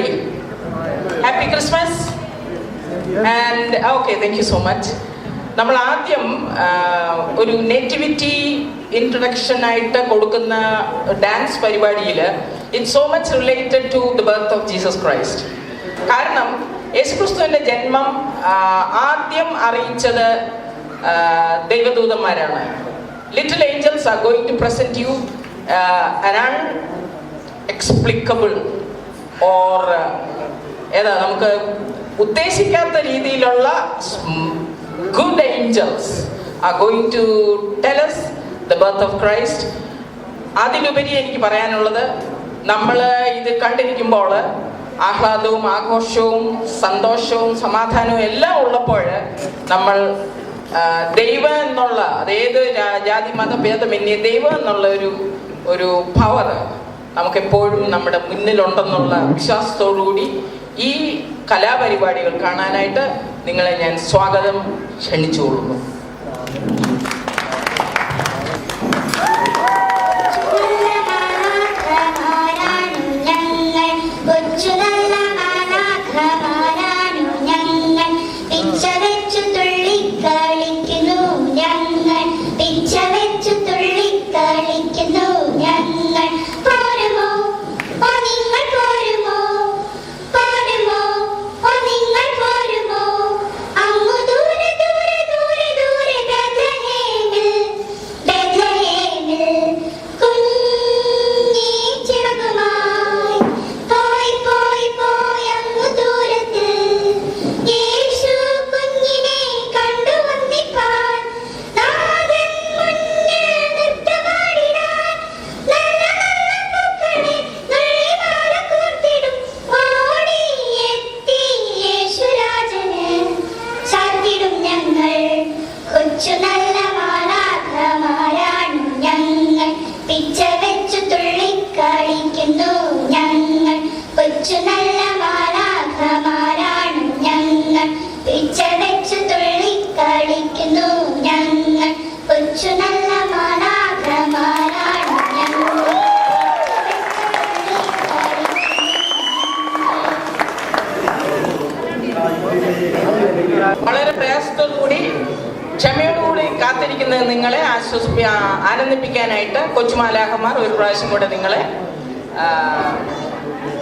everybody. Happy Christmas. And okay, thank you so much. നമ്മൾ ആദ്യം ഒരു നേറ്റിവിറ്റി ഇൻട്രൊഡക്ഷൻ ആയിട്ട് കൊടുക്കുന്ന ഡാൻസ് പരിപാടിയിൽ it's so much related to the birth of Jesus Christ. കാരണം യേശുക്രിസ്തുവിൻ്റെ ജന്മം ആദ്യം അറിയിച്ചത് ദൈവദൂതന്മാരാണ്. Little angels are going to present you an unexplicable or ഏതാ നമുക്ക് ഉദ്ദേശിക്കാത്ത രീതിയിലുള്ള good angels are going to tell us the birth of Christ. അതിലുപരി എനിക്ക് പറയാനുള്ളത്, നമ്മൾ ഇത് കണ്ടിരിക്കുമ്പോൾ ആഹ്ലാദവും ആഘോഷവും സന്തോഷവും സമാധാനവും എല്ലാം ഉള്ളപ്പോൾ നമ്മൾ ദൈവം എന്നുള്ള, അതേത് ജാതി മതഭേദമന്യേ ദൈവം എന്നുള്ള ഒരു പവർ നമുക്കെപ്പോഴും നമ്മുടെ മുന്നിലുണ്ടെന്നുള്ള വിശ്വാസത്തോടുകൂടി ഈ കലാപരിപാടികൾ കാണാനായിട്ട് നിങ്ങളെ ഞാൻ സ്വാഗതം ക്ഷണിച്ചുകൊള്ളുന്നു. വളരെ പ്രയാസത്തോടുകൂടി ക്ഷമയോടുകൂടി കാത്തിരിക്കുന്ന നിങ്ങളെ ആനന്ദിപ്പിക്കാനായിട്ട് കൊച്ചുമാലാഹന്മാർ ഒരു പ്രാവശ്യം കൂടെ നിങ്ങളെ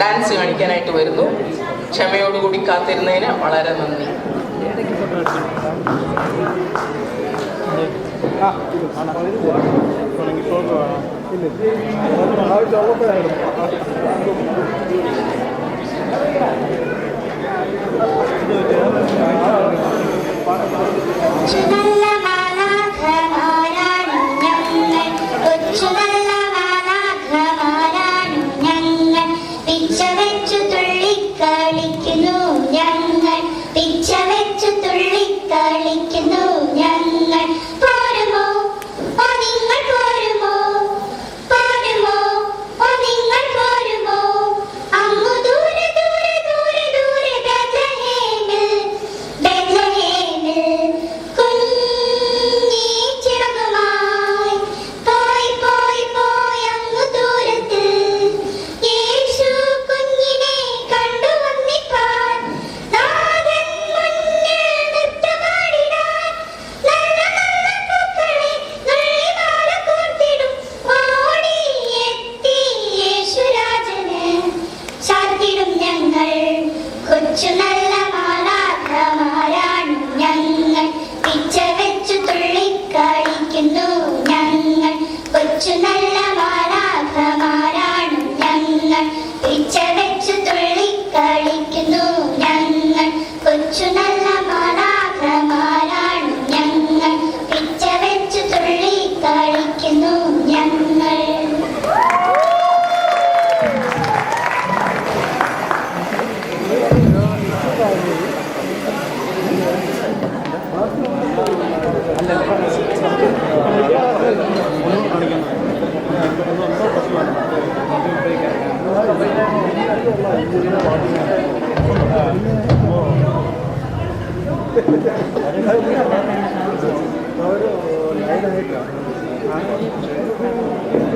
ഡാൻസ് കാണിക്കാനായിട്ട് വരുന്നു. ക്ഷമയോടുകൂടി കാത്തിരുന്നതിന് വളരെ നന്ദി.